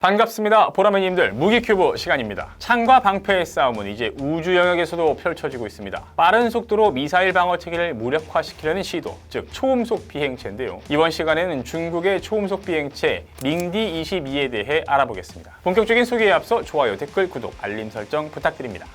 반갑습니다. 보라매님들, 무기큐브 시간입니다. 창과 방패의 싸움은 이제 우주 영역에서도 펼쳐지고 있습니다. 빠른 속도로 미사일 방어 체계를 무력화시키려는 시도, 즉 초음속 비행체인데요. 이번 시간에는 중국의 초음속 비행체 밍디-22에 대해 알아보겠습니다. 본격적인 소개에 앞서 좋아요, 댓글, 구독, 알림 설정 부탁드립니다.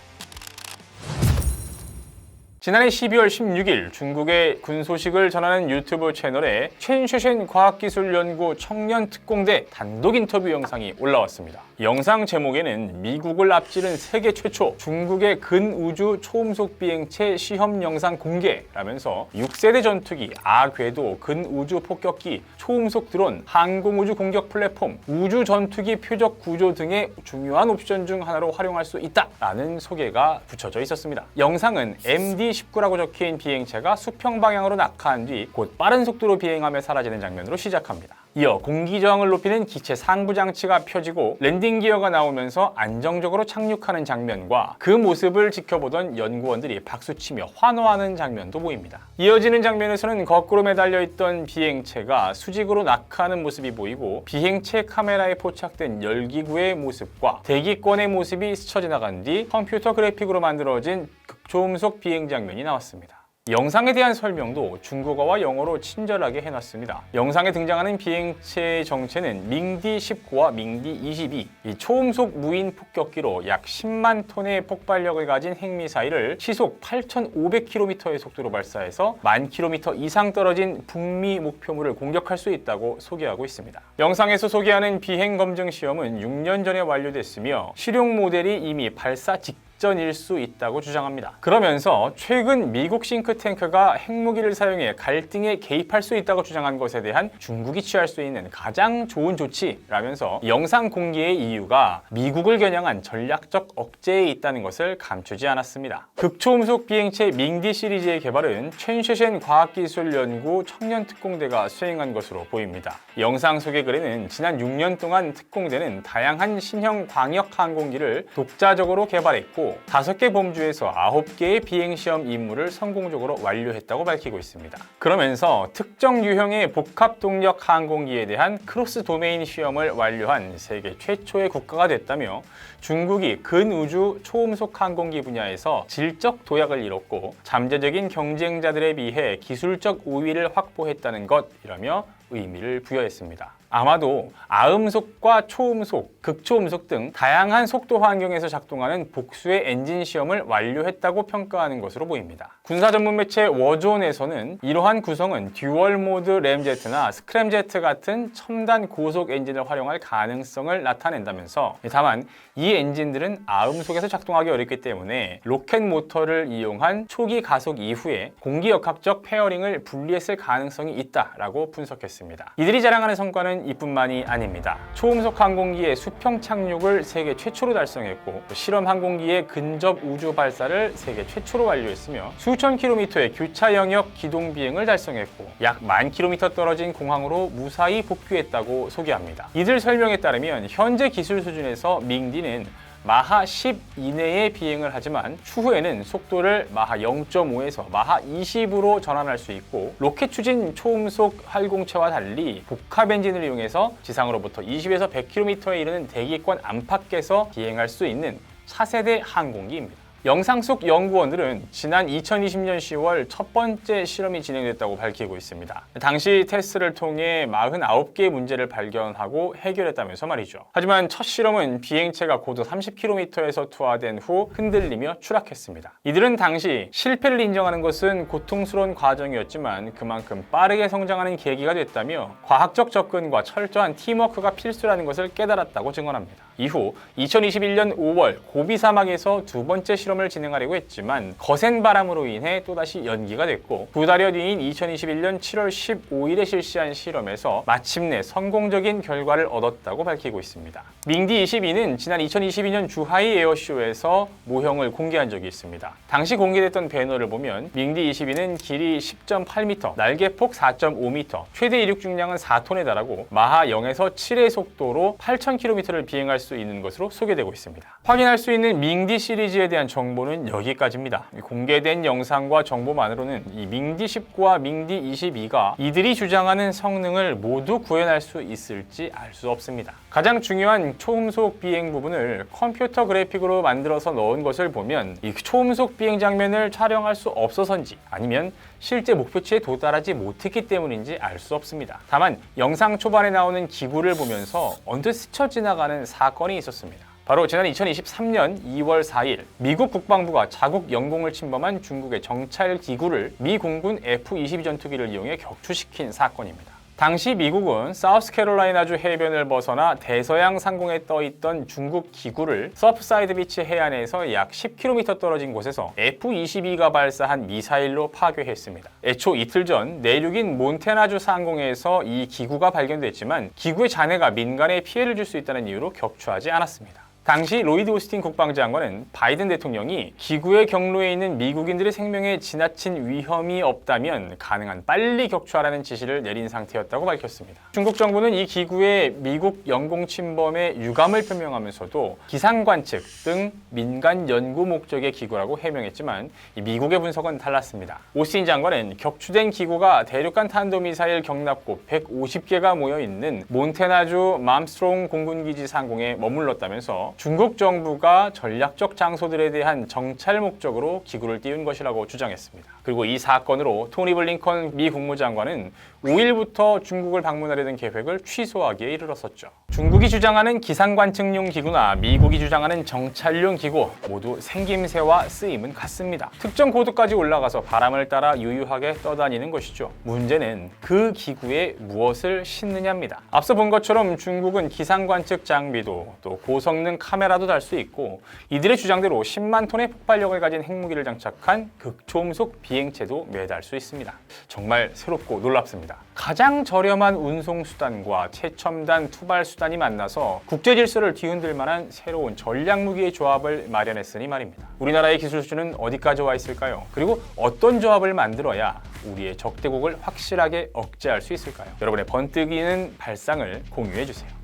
지난해 12월 16일 중국의 군 소식을 전하는 유튜브 채널에 첸쉐셴 과학기술연구 청년특공대 단독 인터뷰 영상이 올라왔습니다. 영상 제목에는 미국을 앞지른 세계 최초 중국의 근우주 초음속 비행체 시험 영상 공개라면서 6세대 전투기, 아궤도, 근우주 폭격기, 초음속 드론, 항공우주 공격 플랫폼, 우주 전투기 표적 구조 등의 중요한 옵션 중 하나로 활용할 수 있다라는 소개가 붙여져 있었습니다. 영상은 MD-19라고 적힌 비행체가 수평 방향으로 낙하한 뒤 곧 빠른 속도로 비행하며 사라지는 장면으로 시작합니다. 이어 공기 저항을 높이는 기체 상부 장치가 펴지고 랜딩 기어가 나오면서 안정적으로 착륙하는 장면과 그 모습을 지켜보던 연구원들이 박수치며 환호하는 장면도 보입니다. 이어지는 장면에서는 거꾸로 매달려 있던 비행체가 수직으로 낙하하는 모습이 보이고 비행체 카메라에 포착된 열기구의 모습과 대기권의 모습이 스쳐 지나간 뒤 컴퓨터 그래픽으로 만들어진 극초음속 비행 장면이 나왔습니다. 영상에 대한 설명도 중국어와 영어로 친절하게 해놨습니다. 영상에 등장하는 비행체의 정체는 밍디-19와 밍디-22, 이 초음속 무인 폭격기로 약 10만 톤의 폭발력을 가진 핵미사일을 시속 8,500km의 속도로 발사해서 10,000km 이상 떨어진 북미 목표물을 공격할 수 있다고 소개하고 있습니다. 영상에서 소개하는 비행 검증 시험은 6년 전에 완료됐으며 실용 모델이 이미 발사 직전일 수 있다고 주장합니다. 그러면서 최근 미국 싱크탱크가 핵무기를 사용해 갈등에 개입할 수 있다고 주장한 것에 대한 중국이 취할 수 있는 가장 좋은 조치라면서 영상 공개의 이유가 미국을 겨냥한 전략적 억제에 있다는 것을 감추지 않았습니다. 극초음속 비행체 밍디 시리즈의 개발은 첸쉐셴 과학기술연구 청년특공대가 수행한 것으로 보입니다. 영상 소개 글에는 지난 6년 동안 특공대는 다양한 신형 광역 항공기를 독자적으로 개발했고 5개 범주에서 9개의 비행시험 임무를 성공적으로 완료했다고 밝히고 있습니다. 그러면서 특정 유형의 복합동력 항공기에 대한 크로스 도메인 시험을 완료한 세계 최초의 국가가 됐다며 중국이 근우주 초음속 항공기 분야에서 질적 도약을 이뤘고 잠재적인 경쟁자들에 비해 기술적 우위를 확보했다는 것이라며 의미를 부여했습니다. 아마도 아음속과 초음속, 극초음속 등 다양한 속도 환경에서 작동하는 복수의 엔진 시험을 완료했다고 평가하는 것으로 보입니다. 군사 전문 매체 워존에서는 이러한 구성은 듀얼 모드 램제트나 스크램제트 같은 첨단 고속 엔진을 활용할 가능성을 나타낸다면서 다만 이 엔진들은 아음속에서 작동하기 어렵기 때문에 로켓 모터를 이용한 초기 가속 이후에 공기역학적 페어링을 분리했을 가능성이 있다라고 분석했습니다. 이들이 자랑하는 성과는 이뿐만이 아닙니다. 초음속 항공기의 수평 착륙을 세계 최초로 달성했고 실험 항공기의 근접 우주 발사를 세계 최초로 완료했으며 수천 킬로미터의 교차 영역 기동 비행을 달성했고 약 10,000km 떨어진 공항으로 무사히 복귀했다고 소개합니다. 이들 설명에 따르면 현재 기술 수준에서 밍디는 마하 10 이내의 비행을 하지만 추후에는 속도를 마하 0.5에서 마하 20으로 전환할 수 있고 로켓 추진 초음속 활공체와 달리 복합 엔진을 이용해서 지상으로부터 20에서 100km에 이르는 대기권 안팎에서 비행할 수 있는 차세대 항공기입니다. 영상 속 연구원들은 지난 2020년 10월 첫 번째 실험이 진행됐다고 밝히고 있습니다. 당시 테스트를 통해 49개의 문제를 발견하고 해결했다면서 말이죠. 하지만 첫 실험은 비행체가 고도 30km에서 투하된 후 흔들리며 추락했습니다. 이들은 당시 실패를 인정하는 것은 고통스러운 과정이었지만 그만큼 빠르게 성장하는 계기가 됐다며 과학적 접근과 철저한 팀워크가 필수라는 것을 깨달았다고 증언합니다. 이후 2021년 5월 고비 사막에서 두 번째 실험을 진행하려고 했지만 거센 바람으로 인해 또다시 연기가 됐고 2달여 뒤인 2021년 7월 15일에 실시한 실험에서 마침내 성공적인 결과를 얻었다고 밝히고 있습니다. 밍디-22는 지난 2022년 주하이 에어쇼에서 모형을 공개한 적이 있습니다. 당시 공개됐던 배너를 보면 밍디-22는 길이 10.8m, 날개폭 4.5m, 최대 이륙 중량은 4톤에 달하고 마하 0에서 7의 속도로 8,000km를 비행할 수 있는 것으로 소개되고 있습니다. 확인할 수 있는 밍디 시리즈에 대한 정보 정보는 여기까지입니다. 공개된 영상과 정보만으로는 이 밍디 19와 밍디 22가 이들이 주장하는 성능을 모두 구현할 수 있을지 알 수 없습니다. 가장 중요한 초음속 비행 부분을 컴퓨터 그래픽으로 만들어서 넣은 것을 보면 이 초음속 비행 장면을 촬영할 수 없어서인지 아니면 실제 목표치에 도달하지 못했기 때문인지 알 수 없습니다. 다만 영상 초반에 나오는 기구를 보면서 언뜻 스쳐 지나가는 사건이 있었습니다. 바로 지난 2023년 2월 4일 미국 국방부가 자국 영공을 침범한 중국의 정찰 기구를 미 공군 F-22 전투기를 이용해 격추시킨 사건입니다. 당시 미국은 사우스캐롤라이나주 해변을 벗어나 대서양 상공에 떠있던 중국 기구를 서프사이드 비치 해안에서 약 10km 떨어진 곳에서 F-22가 발사한 미사일로 파괴했습니다. 애초 이틀 전 내륙인 몬태나주 상공에서 이 기구가 발견됐지만 기구의 잔해가 민간에 피해를 줄 수 있다는 이유로 격추하지 않았습니다. 당시 로이드 오스틴 국방장관은 바이든 대통령이 기구의 경로에 있는 미국인들의 생명에 지나친 위험이 없다면 가능한 빨리 격추하라는 지시를 내린 상태였다고 밝혔습니다. 중국 정부는 이 기구의 미국 영공 침범에 유감을 표명하면서도 기상 관측 등 민간 연구 목적의 기구라고 해명했지만 미국의 분석은 달랐습니다. 오스틴 장관은 격추된 기구가 대륙간 탄도미사일 경납고 150개가 모여있는 몬태나주 맘스트롱 공군기지 상공에 머물렀다면서 중국 정부가 전략적 장소들에 대한 정찰 목적으로 기구를 띄운 것이라고 주장했습니다. 그리고 이 사건으로 토니 블링컨 미 국무장관은 5일부터 중국을 방문하려던 계획을 취소하기에 이르렀었죠. 중국이 주장하는 기상관측용 기구나 미국이 주장하는 정찰용 기구 모두 생김새와 쓰임은 같습니다. 특정 고도까지 올라가서 바람을 따라 유유하게 떠다니는 것이죠. 문제는 그 기구에 무엇을 싣느냐입니다. 앞서 본 것처럼 중국은 기상관측 장비도 또 고성능 카메라도 달 수 있고 이들의 주장대로 10만 톤의 폭발력을 가진 핵무기를 장착한 극초음속 비행체도 매달 수 있습니다. 정말 새롭고 놀랍습니다. 가장 저렴한 운송수단과 최첨단 투발수단이 만나서 국제 질서를 뒤흔들 만한 새로운 전략무기의 조합을 마련했으니 말입니다. 우리나라의 기술 수준은 어디까지 와 있을까요? 그리고 어떤 조합을 만들어야 우리의 적대국을 확실하게 억제할 수 있을까요? 여러분의 번뜩이는 발상을 공유해주세요.